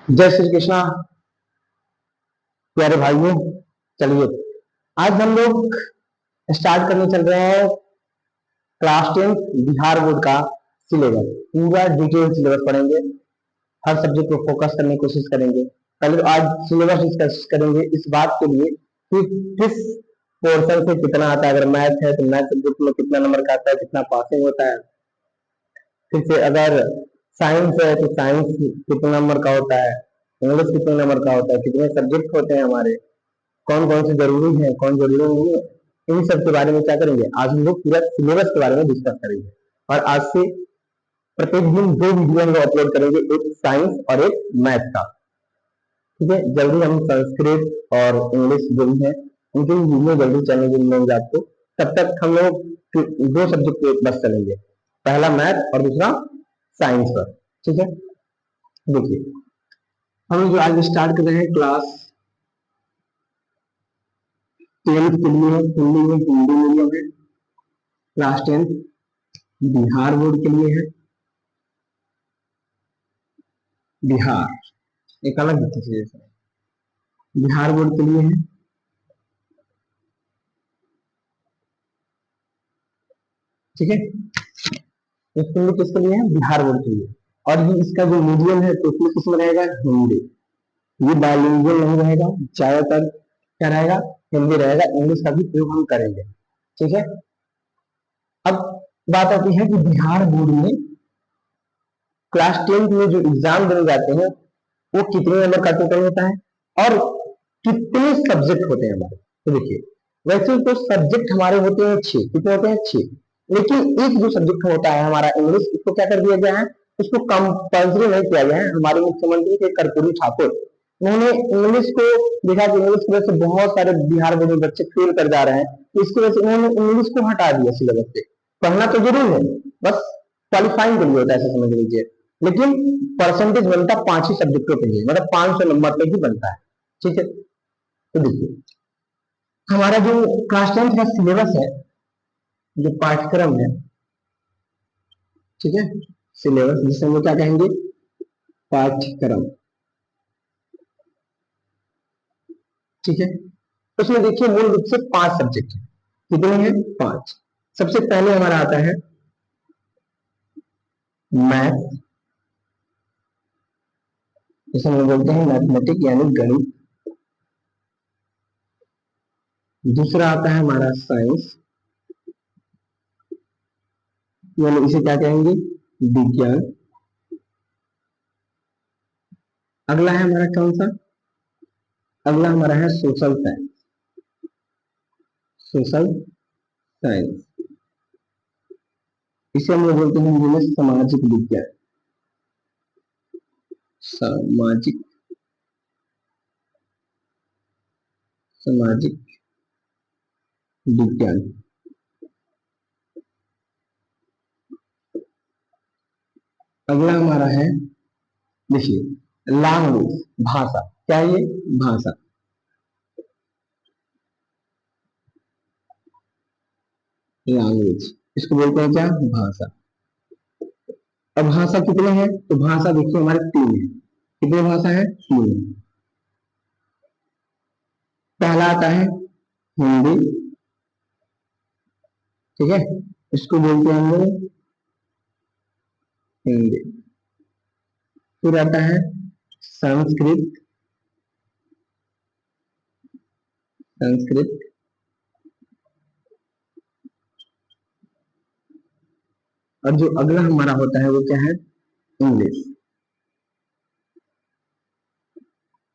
जय श्री कृष्णा प्यारे भाइयों। चलिए आज हम लोग स्टार्ट करने चल रहे हैं क्लास 10 बिहार बोर्ड का सिलेबस। पूरा डिटेल सिलेबस पढ़ेंगे, हर सब्जेक्ट को फोकस करने की कोशिश करेंगे। पहले तो आज सिलेबस डिस्कस करेंगे इस बात के लिए कि किस पोर्शन से कितना आता है। अगर मैथ है तो मैथ सब्जेक्ट में कितना नंबर का आता है, कितना पासिंग होता है। फिर से अगर साइंस है तो साइंस कितने नंबर का होता है, इंग्लिश कितने नंबर का होता है, कितने सब्जेक्ट होते हैं हमारे, कौन कौन से जरूरी है, कौन जरूरी नहीं है। इन सब के बारे में क्या करेंगे, आज हम लोग पूरा सिलेबस के बारे में डिस्कस करेंगे। और आज से प्रत्येक दिन 2 वीडियो हम अपलोड करेंगे, एक साइंस और एक मैथ का। ठीक है, जल्दी हम संस्कृत और इंग्लिश जो भी है उनके वीडियो जल्दी चैनल में मिलेंगे आपको। तब तक हम लोग 2 सब्जेक्ट पे बस चलेंगे, पहला मैथ और दूसरा साइंस पर। ठीक है, देखिए हम जो आज स्टार्ट कर रहे हैं क्लास 10th के लिए है, हिंदी में हिंदी मीडियम है। क्लास 10th बिहार बोर्ड के लिए है। बिहार एक अलग चीज है, बिहार बोर्ड के लिए है। ठीक है, इसके लिए किसके लिए है, बिहार बोर्ड के लिए। और ये इसका जो मीडियम है तो इसमें किसमें रहेगा, हिंदी। ये बाइलिंगुअल नहीं रहेगा, ज्यादातर क्या रहेगा, हिंदी रहेगा। इंग्लिश का भी प्रयोग हम करेंगे। ठीक है, अब बात आती है कि बिहार बोर्ड में क्लास 10th में जो एग्जाम देने जाते हैं वो कितने नंबर का टोटल होता है और कितने सब्जेक्ट होते हैं हमारे। तो देखिए वैसे तो सब्जेक्ट हमारे होते हैं 6। कितने होते हैं, 6। लेकिन एक जो सब्जेक्ट होता है हमारा इंग्लिश, इसको क्या कर दिया गया है, इसको कंपल्सरी नहीं किया गया है। हमारे मुख्यमंत्री थे कर्पूरी ठाकुर, उन्होंने इंग्लिश को देखा कि इंग्लिश की वजह से बहुत सारे बिहार बोर्ड में बच्चे फेल कर जा रहे हैं, तो इसकी वजह से उन्होंने इंग्लिश को हटा दिया सिलेबस से। पढ़ना तो जरूर है, बस क्वालिफाइंग के लिए होता है, ऐसा समझ लीजिए। लेकिन परसेंटेज बनता 5 ही सब्जेक्टों के लिए, मतलब 500 नंबर पे ही बनता है। ठीक है, तो देखिए हमारा जो क्लास 10th का सिलेबस है, जो पाठ्यक्रम है, ठीक है, सिलेबस जिसे हम क्या कहेंगे, पाठ्यक्रम। ठीक है, उसमें देखिए मूल रूप से 5 सब्जेक्ट है। कितने हैं, 5। सबसे पहले हमारा आता है मैथ, जिसे हम बोलते हैं मैथमेटिक यानी गणित। दूसरा आता है हमारा साइंस, यानी इसे क्या कहेंगे, विज्ञान। अगला है हमारा कौन सा, अगला हमारा है सोशल साइंस। सोशल साइंस इसे हम लोग बोलते हैं हिंदी में सामाजिक विज्ञान। सामाजिक सामाजिक विज्ञान। अगला हमारा है, देखिए लैंग्वेज, भाषा। क्या है ये, भाषा। लैंग्वेज इसको बोलते हैं क्या, भाषा। अब भाषा कितने हैं, तो भाषा देखिए हमारे 3 है। कितने भाषा है, 3 है। पहला आता है हिंदी, ठीक है, इसको बोलते हैं हम लोग हिंदी। फिर आता है संस्कृत, संस्कृत। और जो अगला हमारा होता है वो क्या है, इंग्लिश।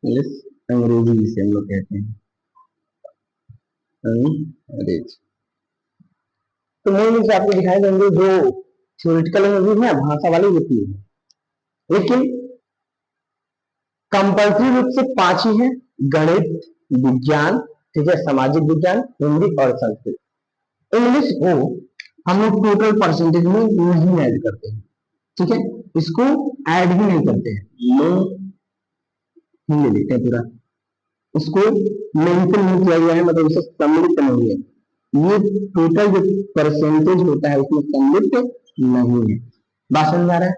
इंग्लिश अंग्रेजी जिसे हम लोग कहते हैं, अंग्रेजी। तो मूल रूप से आपको दिखाई देंगे जो थ्योरेटिकल लैंग्वेज है भाषा वाली होती है, लेकिन कंपल्सरी रूप से 5 ही है, गणित, विज्ञान, ठीक है, सामाजिक विज्ञान, हिंदी और संस्कृत। इंग्लिश को हम लोग टोटल परसेंटेज में नहीं ऐड करते हैं। ठीक है, इसको ऐड ही नहीं करते हैं, लोग हिंदी लेते हैं पूरा। इसको मेंशन नहीं किया गया है, मतलब इसे सम्मिलित नहीं है। ये टोटल जो परसेंटेज होता है उसमें सम्मिलित नहीं है। बात समझ आ रहा है?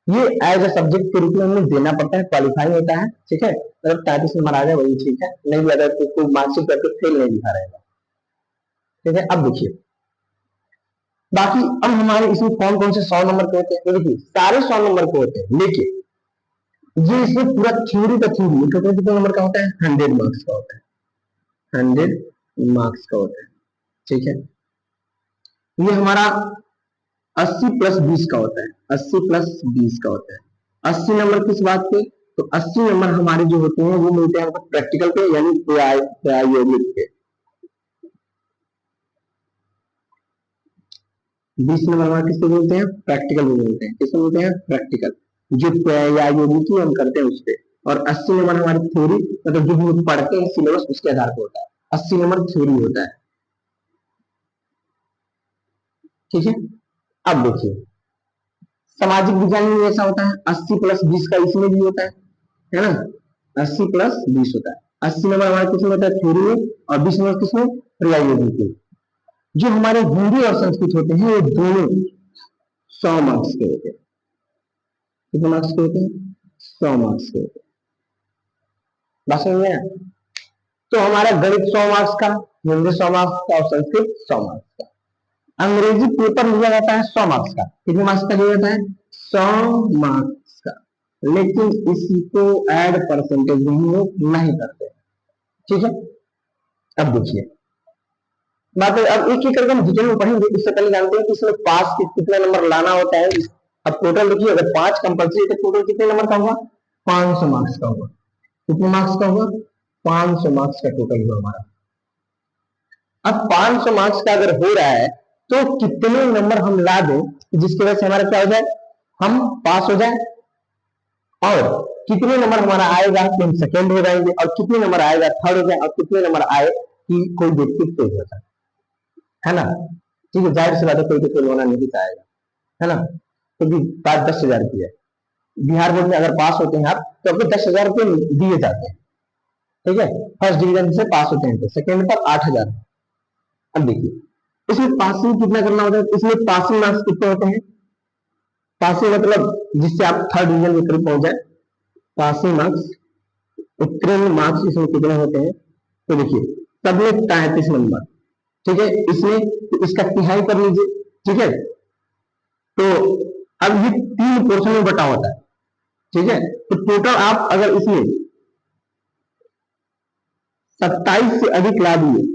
ये एज ए सब्जेक्ट के रूप में हमें देना पड़ता है, क्वालिफाई होता है, ठीक है। अगर 33 नंबर आ जाए वही ठीक है, नहीं अगर तो मार्कशीट करके फेल नहीं दिखा रहेगा, ठीक है। अब देखिए बाकी अब हमारे इसमें कौन कौन से 100 नंबर के होते हैं, तो देखिए सारे 100 नंबर के होते हैं, लेकिन ये इसमें पूरा थ्योरी का थ्योरी टोटल कितने नंबर का होता है, 100 मार्क्स का होता है, 100 मार्क्स का होता है, ठीक है। ये हमारा 80 प्लस 20 का होता है, 80 प्लस 20 का होता है। 80 नंबर किस बात पे, तो 80 नंबर हमारे जो होते हैं वो मिलते हैं प्रैक्टिकल पे यानी प्रायोगिक पे। 20 नंबर हमारे किसको मिलते हैं, प्रैक्टिकल में मिलते हैं। किसको मिलते हैं, प्रैक्टिकल, जो प्रायोगिक हम करते हैं उस पे। और 80 नंबर हमारी थ्योरी, मतलब जो हम पढ़ते हैं सिलेबस उसके आधार पर होता है, 80 नंबर थ्योरी होता है, ठीक है। अब देखिए सामाजिक विज्ञान में ऐसा होता है, 80 प्लस 20 का इसमें भी होता है ना, 80 प्लस 20 होता है। 80 नंबर हमारे किसमें होता है, थ्योरी में, और 20 नंबर किसमें, प्रायोगिक में। जो हमारे हिंदी और संस्कृत होते हैं वो दोनों 100 मार्क्स के होते हैं। कितने मार्क्स के होते हैं, 100 मार्क्स के होते हैं। बात समझ में आया? तो हमारा गणित 100 मार्क्स का, हिंदी 100 मार्क्स का और संस्कृत 100 मार्क्स का। अंग्रेजी पेपर लिया जाता है 100 मार्क्स का। कितने मार्क्स का लिया जाता है, 100 मार्क्स का, लेकिन इसको ऐड परसेंटेज में हम लोग नहीं करते, ठीक है। अब देखिए बात है, अब एक एक करके हम डिटेल में पढ़ेंगे। इससे पहले जानते हैं कि इसमें पास कितना नंबर लाना होता है। अब टोटल देखिए अगर 5 कंपल्सरी है तो टोटल कितने नंबर का होगा, 500 मार्क्स का होगा। कितने मार्क्स का होगा, 500 मार्क्स का टोटल होगा हमारा। अब 500 मार्क्स का अगर हो रहा है तो कितने नंबर हम ला दें जिसकी वजह से हमारा क्या हो जाए, हम पास हो जाए, और कितने नंबर हमारा आएगा कि हम सेकेंड हो जाएंगे, और कितने नंबर आएगा थर्ड हो जाए, और कितने नंबर आए कि कोई व्यक्ति फेल हो जाए, है ना। ठीक है, जाहिर सी बात है कोई तो फेल होना नहीं चाहेगा, है ना। क्योंकि बात 10,000 की है, बिहार बोर्ड में अगर पास होते हैं आप तो आपको 10,000 रुपये दिए जाते हैं, ठीक है। फर्स्ट डिवीजन से पास होते हैं तो सेकेंड पर 8,000। अब देखिए इसमें पासिंग कितना करना होता है, इसमें पासिंग मार्क्स कितने होते हैं, पासिंग मतलब जिससे आप थर्ड डिवीजन के करीब पहुंच जाए, पासिंग मार्क्स, उत्तीर्ण मार्क्स इसमें कितने होते हैं, तो देखिए सब में 33 नंबर, ठीक है। इसमें तो इसका तिहाई कर लीजिए, ठीक है। तो अब ये 3 पोर्शन में बटा होता है, ठीक है। तो टोटल आप अगर इसमें 27 से अधिक ला दिए,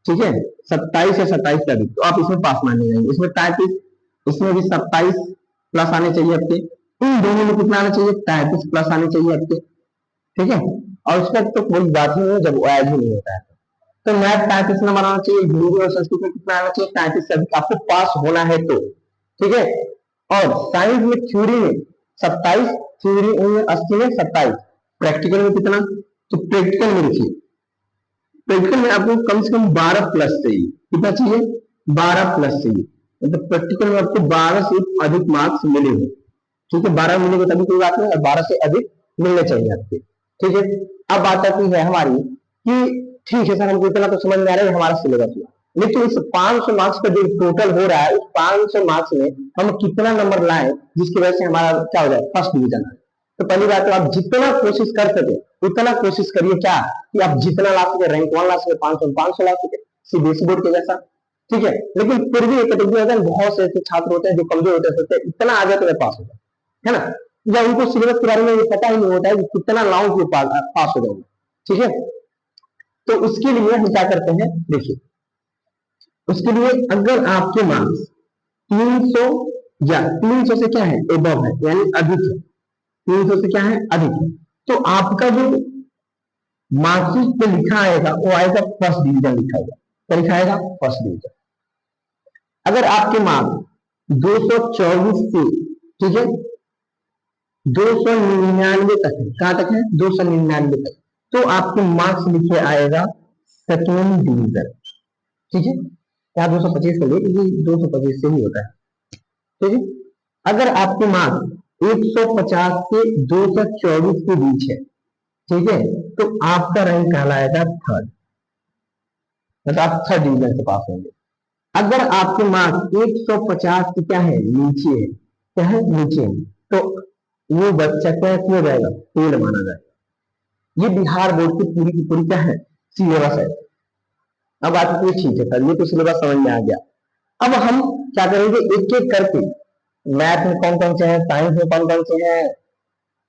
ठीक है, 27 या 27 से अधिक, तो आप इसमें पास माने जाएंगे। इसमें 33, इसमें भी 27 प्लस आने चाहिए आपके, इन दोनों में कितना आना चाहिए, 33 प्लस आने चाहिए आपके, ठीक है। और उसका तो कोई बात ही नहीं है जब वो ऐड ही नहीं होता है। तो मैथ 33 नंबर आना चाहिए, हिंदी और संस्कृत में कितना आना चाहिए, 33 से अधिक आपको पास होना है तो, ठीक है। और साइंस में थ्योरी में 27, थ्योरी में 80 में 27, प्रैक्टिकल में कितना, तो प्रैक्टिकल में देखिए प्रैक्टिकल में आपको कम से कम 12 प्लस चाहिए। कितना चाहिए, 12 प्लस चाहिए, मतलब प्रैक्टिकल में आपको 12 से अधिक मार्क्स मिले हो, ठीक है। 12 मिलेगा तभी कोई बात नहीं, और 12 से अधिक मिलने चाहिए आपके, ठीक है। अब बात आती है हमारी कि ठीक है सर हमको इतना तो समझ में आ रहा है हमारा सिलेबस में, लेकिन इस 500 मार्क्स का जो टोटल हो रहा है उस 500 मार्क्स में हम कितना नंबर लाए जिसकी वजह से हमारा क्या हो जाए, फर्स्ट डिवीजन आए। तो पहली बात तो आप जितना कोशिश कर सके उतना कोशिश करिए, क्या कि आप जितना ला सके, रैंक 1 ला सके, 500 ला सके, सीबीएसई बोर्ड के जैसा, ठीक है। लेकिन फिर भी एक कैटेगरी होता है, बहुत से ऐसे छात्र होते हैं जो कमजोर होते हैं, सोचते हैं इतना आ जाए तो मैं पास हो जाए, है ना। या उनको सिलेबस के बारे में ये पता ही नहीं होता है कि कितना लाऊं कि पास हो जाऊंगा, ठीक है। तो उसके लिए हम क्या करते हैं, देखिए उसके लिए अगर आपके मार्क्स 300 या 300 से क्या है, एबव है यानी अधिक है, 300 से क्या है, अधिक है, तो आपका जो मार्कशीट पे लिखा आएगा वो आएगा फर्स्ट डिवीजन लिखा होगा, क्या लिखा आएगा, फर्स्ट डिवीजन। अगर आपके मार्क्स 224 से, ठीक है, 299 तक है, कहां तक है, 299 तक, तो आपके मार्क्स लिखे आएगा सेकेंड डिवीजन, ठीक है। यहाँ 225 को ले, क्योंकि 225 से ही होता है, ठीक है। अगर आपके मार्क्स 150 से 224 के बीच है, ठीक है, तो आपका रैंक कहलाएगा थर्ड, तो आप थर्ड डिवीजन से पास होंगे। अगर आपके मार्क्स 150 की क्या है नीचे है, क्या है नीचे है, तो वो बच्चा क्या किया जाएगा, फेल माना जाएगा। ये बिहार बोर्ड की पूरी क्या है सिलेबस है। अब बात ये ठीक है सर, ये तो सिलेबस समझ में आ गया। अब हम क्या करेंगे, एक एक करके मैथ में कौन कौन से हैं, साइंस में कौन कौन से हैं,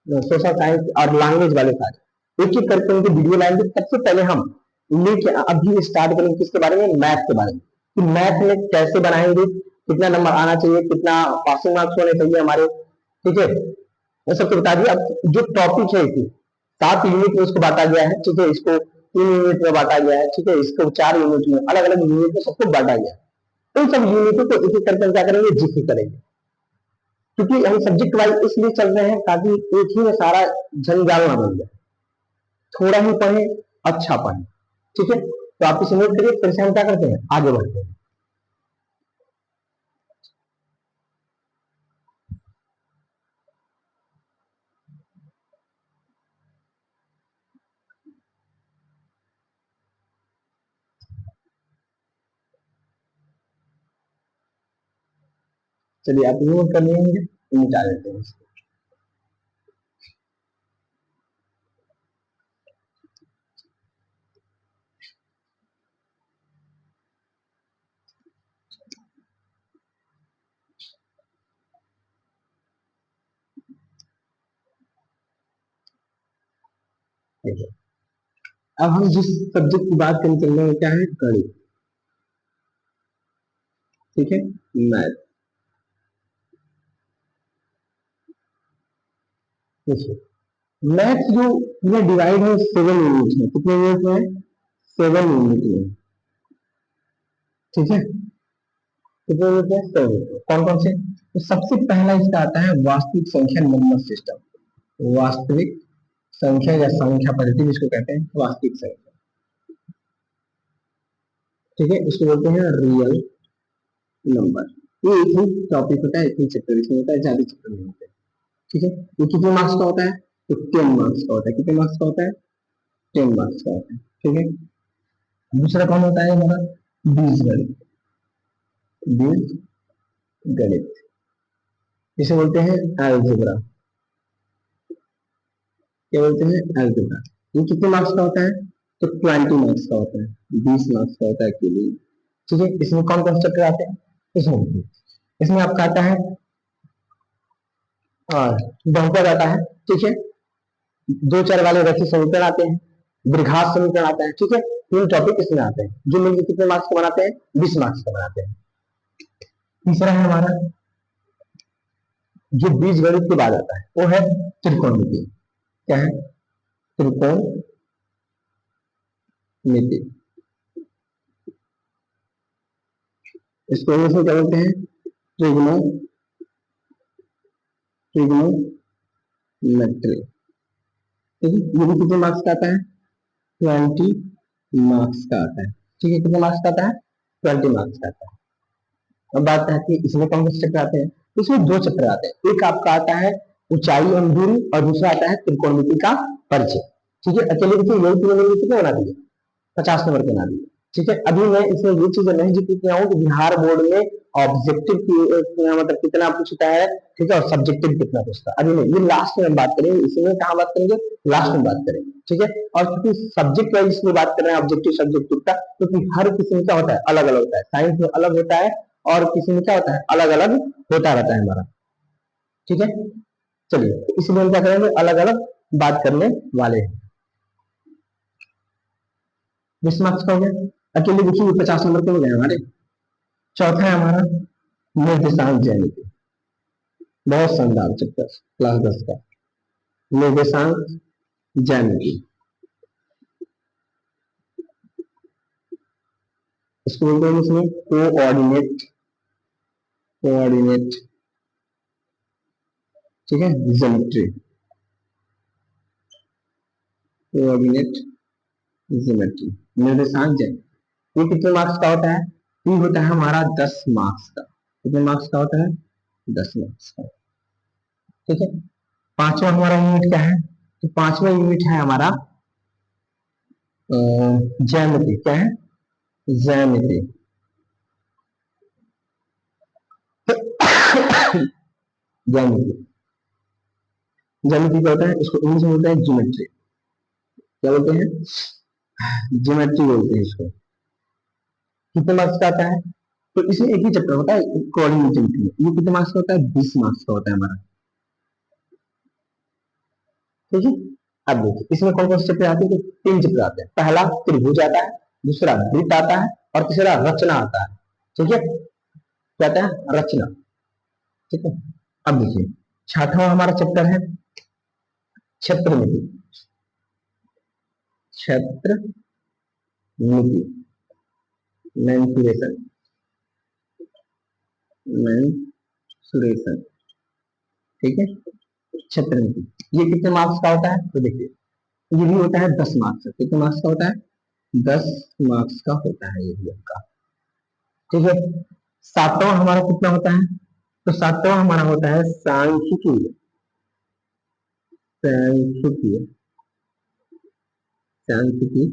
सोशल साइंस और लैंग्वेज वाले सारे एक एक करके उनके वीडियो लाएंगे। सबसे पहले हम लेके अभी स्टार्ट करेंगे किसके बारे में, मैथ के बारे में, कि मैथ में कैसे बनाएंगे, कितना नंबर आना चाहिए, कितना पासिंग मार्क्स होने चाहिए हमारे, ठीक है, ये सब तो बता दिया। अब जो टॉपिक है इसी 7 यूनिट में इसको बांटा गया है, ठीक है, इसको 3 यूनिट में बांटा गया है, ठीक है, इसको 4 यूनिट में, अलग अलग यूनिट में सबको बांटा गया है। उन सब यूनिटों को एक एक करके क्या करेंगे, जिक्र करेंगे। क्योंकि हम सब्जेक्ट वाइज इसलिए चल रहे हैं ताकि एक ही में सारा जंजाल ना बन जाए, थोड़ा ही पढ़े, अच्छा पढ़े, ठीक है। तो आप इसे नोट करिए, फिर से हम क्या करते हैं, आगे बढ़ते हैं। चलिए आप नोट कर लेंगे, मिटा देते हैं इसको। ठीक है, अब हम जिस सब्जेक्ट की बात करने चल रहे हैं क्या है, गणित, ठीक है, मैथ। देखिए मैथ जो पूरा डिवाइड है 7 यूनिट में, कितने यूनिट में है, 7 यूनिट में, ठीक है, कितने यूनिट में, 7 यूनिट में। कौन कौन से, तो सबसे पहला इसका आता है वास्तविक संख्या नंबर सिस्टम। वास्तविक संख्या या संख्या पद्धति जिसको कहते हैं वास्तविक संख्या, ठीक है, इसको बोलते हैं रियल नंबर। ये एक ही टॉपिक होता है, एक ही चैप्टर इसमें होता है, ज्यादा चैप्टर नहीं होते, ठीक है। ये कितने मार्क्स का होता है, तो 10 मार्क्स का होता है। कितने मार्क्स का होता है, 10 मार्क्स का होता है, ठीक है। दूसरा कौन होता है हमारा, बीजगणित। बीज गणित इसे बोलते हैं अलजेब्रा, क्या बोलते हैं, अलजेब्रा। ये कितने मार्क्स का होता है, तो 20 मार्क्स का होता है, 20 मार्क्स का होता है के लिए, ठीक है। इसमें कौन कौन से चैप्टर आते हैं, इसमें इसमें आपका आता है बहुपद आता है, ठीक है, दो चर वाले रैखिक समीकरण आते हैं, द्विघात समीकरण आता है, ठीक है। तीन टॉपिक इसमें आते हैं जो मिलकर कितने मार्क्स का बनाते हैं, 20 मार्क्स का बनाते हैं। तीसरा है हमारा जो बीज गणित के बाद आता है वो है त्रिकोणमिति। क्या है, त्रिकोणमिति, इसको इंग्लिश में क्या बोलते हैं, ट्रिग्नो ट्रिग्नोमेट्री, ठीक है। ये भी कितने मार्क्स का आता है, 20 मार्क्स का आता है, ठीक है। कितने मार्क्स का आता है, 20 मार्क्स का आता है। अब बात आती है इसमें कौन से चक्र आते हैं, इसमें दो चक्र आते हैं, एक आपका आता है ऊंचाई एवं दूरी और दूसरा आता है त्रिकोणमिति का परिचय, ठीक है। अकेले देखिए यही तीनों मिलकर कितने बना दिए, 50 नंबर के बना दिए, ठीक है। अभी मैं इसमें ये चीजें नहीं जिक्र किया हूँ कि बिहार बोर्ड में ऑब्जेक्टिव की मतलब कितना पूछता है, ठीक है, और सब्जेक्टिव कितना पूछता है, अभी नहीं, ये लास्ट में हम बात करेंगे, इसमें कहाँ बात करेंगे, लास्ट में बात करेंगे, ठीक है। और क्योंकि सब्जेक्ट वाइज इसमें बात कर रहे हैं ऑब्जेक्टिव सब्जेक्टिव का, क्योंकि हर किसी में क्या होता है, अलग अलग होता है, साइंस में अलग होता है और किसी में क्या होता है, अलग अलग होता रहता है हमारा, ठीक है। चलिए तो इसलिए हम क्या करेंगे, अलग अलग बात करने वाले हैं। 20 मार्क्स का हो गया, अकेले देखिए 50 नंबर के हो गए हमारे। चौथा है हमारा निर्देशांक ज्यामिति, बहुत शानदार चैप्टर क्लास 10 का, निर्देशांक ज्यामिति। इसको बोलते हैं इसमें कोऑर्डिनेट, कोऑर्डिनेट, ठीक है, ज्योमेट्री, कोऑर्डिनेट ज्योमेट्री, निर्देशांक ज्यामिति। ये कितने मार्क्स का होता है, ये होता है हमारा 10 मार्क्स का। कितने मार्क्स का होता है, 10 मार्क्स का, ठीक है। पांचवा हमारा यूनिट क्या है, तो पांचवा यूनिट है हमारा ज्यामिति, क्या है, ज्यामिति। ज्यामिति, ज्यामिति क्या होता है, इसको इंग्लिश में बोलते हैं ज्योमेट्री। क्या बोलते हैं, ज्योमेट्री बोलते हैं इसको। कितने मार्क्स का आता है, तो इसमें एक ही चैप्टर होता है कोऑर्डिनेशन में, ये कितने मार्क्स का होता है, 20 मार्क्स का होता है हमारा। ठीक है, अब देखिए इसमें कौन कौन से चैप्टर आते हैं, तो 3 चैप्टर आते हैं। पहला त्रिभुज आता है, दूसरा वृत्त आता है, और तीसरा रचना आता है। ठीक है, क्या आता है, रचना। ठीक है, अब देखिए छठवां हमारा चैप्टर है क्षेत्रमिति। क्षेत्रमिति, मेंसुरेशन, मेंसुरेशन। ठीक है, क्षेत्रमिति, ये कितने मार्क्स का होता है, तो देखिए ये भी होता है 10 मार्क्स का। कितने मार्क्स का होता है, 10 मार्क्स का होता है ये भी आपका। ठीक है, सातवां हमारा कितना होता है, तो सातवां हमारा होता है सांख्यिकी। सांख्यिकी, सांख्यिकी,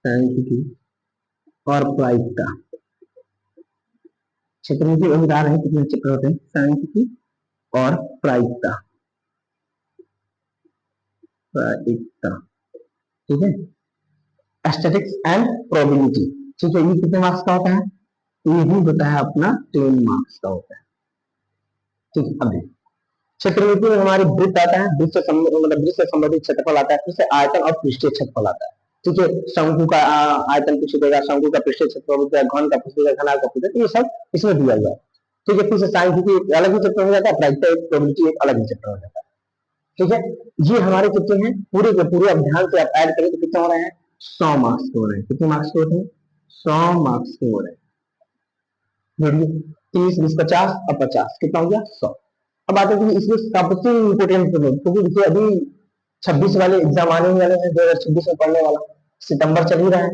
सांख्यिकी और प्रायिकता। क्षेत्र में भी हम बता रहे हैं कितने चैप्टर होते हैं, सांख्यिकी और प्रायिकता। प्रायिकता, ठीक है, एस्थेटिक्स एंड प्रोबेबिलिटी। ठीक है, ये कितने मार्क्स का होता है, ये भी होता है अपना 10 मार्क्स का होता है। ठीक है, अब देखिए क्षेत्रमिति में हमारी वृत्त आता है, वृत्त से मतलब वृत्त से संबंधित क्षेत्रफल आता है, फिर से आयतन और पृष्ठीय क्षेत्रफल आता है। ठीक है, शंकु का आयतन पूछ देगा, शंकु का पृष्ठीय क्षेत्रफल पूछ देगा, घन का पूछ देगा, घनाभ का पूछ देगा, ये सब इसमें दिया हुआ है। ठीक है, फिर से सांख्यिकी एक अलग ही चैप्टर हो जाता है, प्रायिकता एक, प्रोबेबिलिटी एक अलग ही चैप्टर हो जाता है। ठीक है, ये हमारे कितने हैं, पूरे के पूरे अब ध्यान से आप ऐड करें तो कितने हो रहे हैं, 100 मार्क्स के हो रहे हैं। कितने मार्क्स के होते हैं, 100 मार्क्स के हो रहे हैं। जोड़िए 30 20 50 और 50 कितना हो गया, 100। अब आते हैं इसमें सबसे इम्पोर्टेंट क्योंकि देखिए अभी 26 वाले एग्जाम आने ही वाले हैं, 2026 में पढ़ने वाला। सितंबर चल ही रहा है,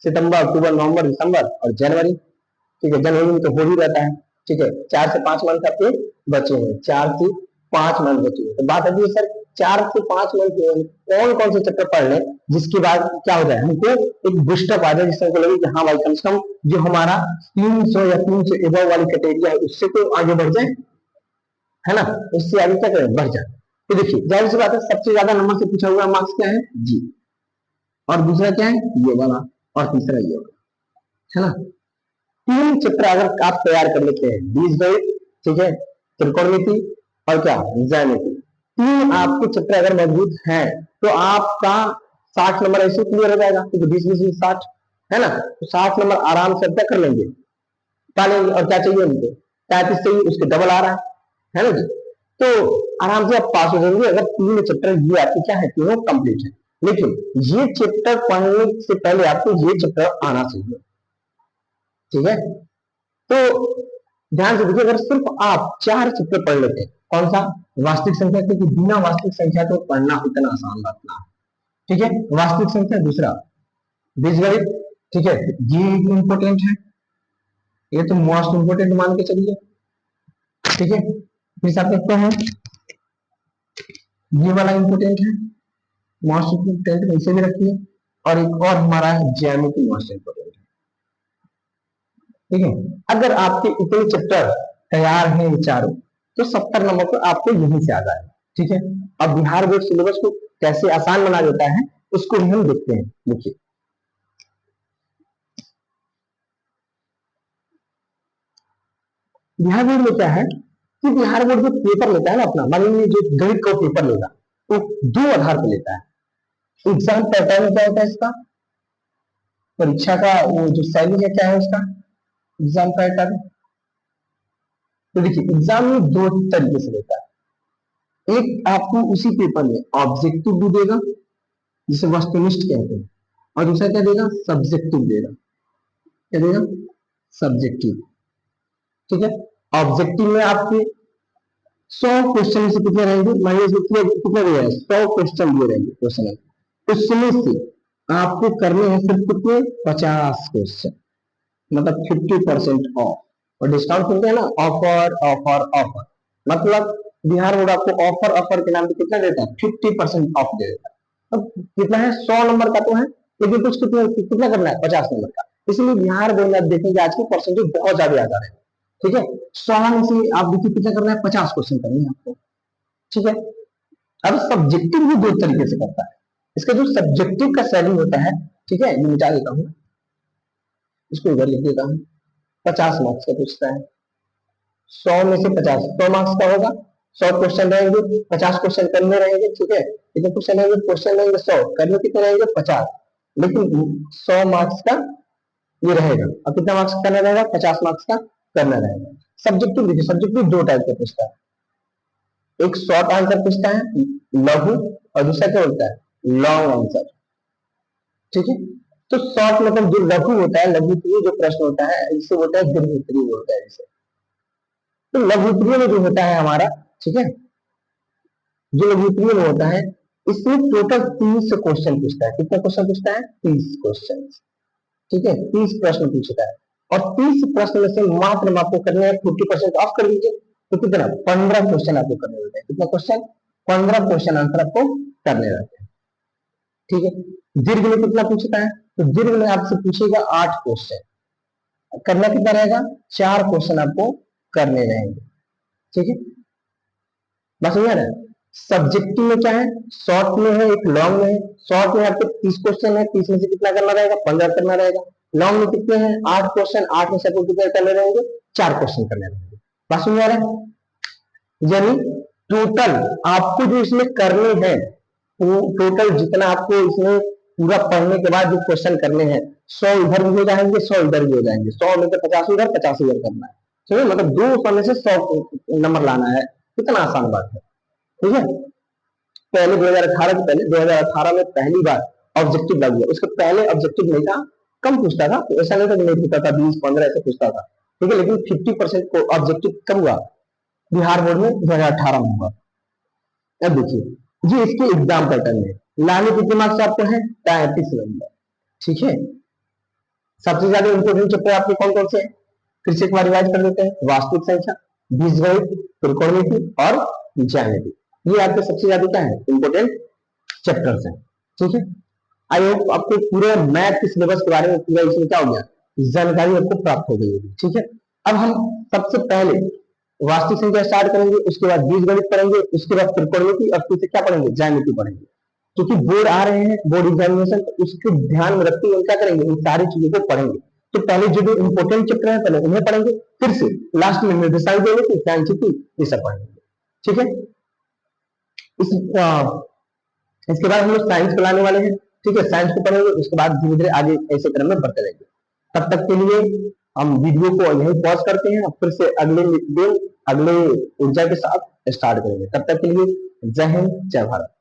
सितंबर अक्टूबर नवंबर दिसंबर और जनवरी। ठीक है, जनवरी में तो हो ही रहता है। ठीक है, 4 से 5 मंथ आपके बचे हैं, 4 से 5 मंथ बचे हैं। तो बात आती है सर 4 से 5 मंथ कौन कौन से चैप्टर पढ़ लें जिसके बाद क्या हो जाए, हमको एक बूस्टअप आ जाए, जिससे हमको लगे कि हाँ भाई कम से कम जो हमारा 300 या 300 एबव वाली कैटेगरी है उससे तो आगे बढ़ जाए, है ना, उससे आगे क्या करें, बढ़ जाए। तो देखिए जाहिर सी बात है सबसे ज्यादा नंबर से पूछा हुआ मार्क्स क्या है, जी, और दूसरा क्या है, ये वाला, और तीसरा ये वाला, है ना। 3 चैप्टर अगर आप तैयार कर लेते हैं, बीजगणित, ठीक है, त्रिकोणमिति और क्या, ज्यामिति, 3 आपके चैप्टर अगर मजबूत हैं तो आपका 60 नंबर ऐसे क्लियर हो जाएगा, क्योंकि 20 20 60 है ना, तो 60 नंबर आराम से क्या कर लेंगे, पा लेंगे। और क्या चाहिए उनको, 35 चाहिए, उसके डबल आ रहा है ना जी। तो आराम से आप पास हो जाएंगे अगर 3 चैप्टर ये आपके क्या है, तीनों कंप्लीट है। लेकिन ये चैप्टर पढ़ने से पहले आपको ये चैप्टर आना चाहिए। ठीक है, तो ध्यान से देखिए, अगर सिर्फ आप 4 चैप्टर पढ़ लेते हैं, कौन सा, वास्तविक संख्या, क्योंकि बिना वास्तविक संख्या को पढ़ना इतना आसान बात ना है। ठीक है, वास्तविक संख्या, दूसरा बीजगणित, ठीक है, ये इंपॉर्टेंट है, ये तो मोस्ट इंपोर्टेंट मान के चलिए। ठीक है, फिर साथ देखते हैं ये वाला इंपोर्टेंट है, मोस्ट इंपोर्टेंट इसे भी रखिए, और एक और हमारा है ज्यामिति, मोस्ट इंपोर्टेंट है। ठीक है, अगर आपके इतने चैप्टर तैयार हैं ये चारों, तो 70 नंबर तो आपको यहीं से आ जाएगा। ठीक है, अब बिहार बोर्ड सिलेबस को कैसे आसान बना देता है उसको भी हम देखते हैं। देखिए बिहार बोर्ड में क्या है कि बिहार बोर्ड जो पेपर लेता है ना अपना, मान लीजिए जो गणित का पेपर लेगा तो 2 आधार पर लेता है। एग्जाम पैटर्न क्या होता है इसका, परीक्षा का वो जो शैली है क्या है उसका, एग्जाम पैटर्न। तो देखिए एग्जाम में 2 तरीके से लेता है, एक आपको उसी पेपर में ऑब्जेक्टिव भी देगा जिसे वस्तुनिष्ठ कहते हैं, और दूसरा क्या देगा, सब्जेक्टिव देगा। क्या देगा, सब्जेक्टिव। ठीक है, ऑब्जेक्टिव में आपके 100 क्वेश्चन से कितने रहेंगे, मान लीजिए कितने दिए हैं, 100 क्वेश्चन दिए रहेंगे क्वेश्चन, उसमें से आपको करने हैं सिर्फ कितने, 50 क्वेश्चन, मतलब 50% ऑफ। और डिस्काउंट सुनते हैं ना, ऑफर ऑफर ऑफर, मतलब बिहार बोर्ड आपको ऑफर ऑफर के नाम पे कितना देता है, 50% ऑफ दे देता है। अब कितना है, 100 नंबर का तो है, लेकिन कुछ कितना कितना करना है 50 नंबर का। इसलिए बिहार बोर्ड में आप देखेंगे आज के परसेंटेज बहुत ज्यादा आ जा रहे हैं। ठीक है, 100 में से आप देखिए कितना करना है, 50 क्वेश्चन करने हैं आपको। ठीक है, अब सब्जेक्टिव भी दो तरीके से करता है। इसका जो सब्जेक्टिव का शैली होता है, ठीक है, ये मिटा देता हूँ, इसको इधर लिख देता हूँ। 50 मार्क्स का पूछता है, 100 में से 50, 100 मार्क्स का होगा, 100 क्वेश्चन रहेंगे, 50 क्वेश्चन करने रहेंगे। ठीक है, कितने क्वेश्चन रहेंगे, क्वेश्चन रहेंगे 100, करने कितने रहेंगे 50, लेकिन 100 मार्क्स का ये रहेगा। और कितना मार्क्स करना रहेगा, 50 मार्क्स का करना रहेगा। सब्जेक्टिव देखिए, सब्जेक्टिव दो टाइप का पूछता है, एक शॉर्ट आंसर पूछता है लघु, और दूसरा क्या बोलता है लॉन्ग आंसर। ठीक है, तो शॉर्ट मतलब जो लघु होता है, लघु उत्तरीय जो प्रश्न होता है इसे बोलता है दीर्घ उत्तरीय बोलता है इसे। तो लघु उत्तरीय में जो होता है हमारा, ठीक है, जो लघु उत्तरीय में होता है इसमें टोटल 30 क्वेश्चन पूछता है। कितना क्वेश्चन पूछता है, 30 क्वेश्चन। ठीक है, 30 प्रश्न पूछता है, और 30 प्रश्न में से मात्र आपको करने हैं 50% ऑफ कर लीजिए, तो कितना 15 क्वेश्चन आपको करने रहते हैं। कितना क्वेश्चन, 15 क्वेश्चन आंसर आपको करने रहते हैं। ठीक है, दीर्घ में कितना पूछता है, तो दीर्घ में आपसे पूछेगा 8 क्वेश्चन, करना कितना रहेगा, 4 क्वेश्चन आपको करने रहेंगे। ठीक है, बस ये है। सब्जेक्टिव में क्या है, शॉर्ट में है, एक लॉन्ग में है। शॉर्ट में आपको 30 क्वेश्चन है, 30 में से कितना करना रहेगा, 15 करना रहेगा। लॉन्ग में कितने हैं, 8 क्वेश्चन, 8 में से आपको कितने करने रहेंगे, 4 क्वेश्चन करने रहेंगे। बस समझ आ रहा है, यानी टोटल आपको जो इसमें करने हैं, टोटल जितना आपको इसमें पूरा पढ़ने के बाद जो क्वेश्चन करने हैं, 100 इधर भी हो जाएंगे, 100 इधर भी हो जाएंगे, 100 में से 50 इधर 50 इधर करना है। समझे, मतलब 200 में से 100 नंबर लाना है, कितना आसान बात है। ठीक है, पहले 2018 के पहले 2018 में पहली बार ऑब्जेक्टिव लागू हुआ, उसके पहले ऑब्जेक्टिव नहीं था, कम पूछता था, तो ऐसा नहीं था कि नहीं पूछता था, 20-15 ऐसे पूछता था। ठीक है, लेकिन 50% को ऑब्जेक्टिव कब हुआ, बिहार बोर्ड में 2018 में हुआ। अब देखिए ये इसके एग्जाम पैटर्न में लाने कितने मार्क्स आपको है, 35 नंबर। ठीक है, सबसे ज्यादा इंपोर्टेंट चैप्टर आपके कौन कौन से हैं, फिर से एक बार रिवाइज कर लेते हैं। वास्तविक संख्या, बीजगणित, त्रिकोणमिति और ज्यामिति, ये आपके सबसे ज्यादा क्या है, इंपोर्टेंट चैप्टर्स हैं। ठीक है, आई होप आपको पूरे मैथ के सिलेबस के बारे में पूरा इसमें क्या हो गया, जानकारी आपको प्राप्त हो गई होगी। ठीक है, अब हम सबसे पहले वास्तविक संख्या स्टार्ट करेंगे, उसके बाद बीजगणित पढ़ेंगे, उसके बाद त्रिकोणमिति, और फिर से क्या पढ़ेंगे, ज्यामिति पढ़ेंगे। क्योंकि बोर्ड आ रहे हैं, बोर्ड एग्जामिनेशन, तो उसको ध्यान में रखते हुए क्या करेंगे, इन सारी चीजों को पढ़ेंगे। तो पहले जो भी इंपोर्टेंट चैप्टर है पहले उन्हें पढ़ेंगे, फिर से लास्ट में निर्देशांक देंगे, फिर सांख्यिकी, ये सब पढ़ेंगे। ठीक है, इस इसके बाद हम लोग साइंस को लाने वाले हैं। ठीक है, साइंस को पढ़ेंगे, उसके बाद धीरे धीरे आगे ऐसे क्रम में बढ़ते रहेंगे। तब तक के लिए हम वीडियो को यहीं पॉज करते हैं, फिर से अगले दिन अगले ऊर्जा के साथ स्टार्ट करेंगे। तब तक के लिए जय हिंद, जय भारत।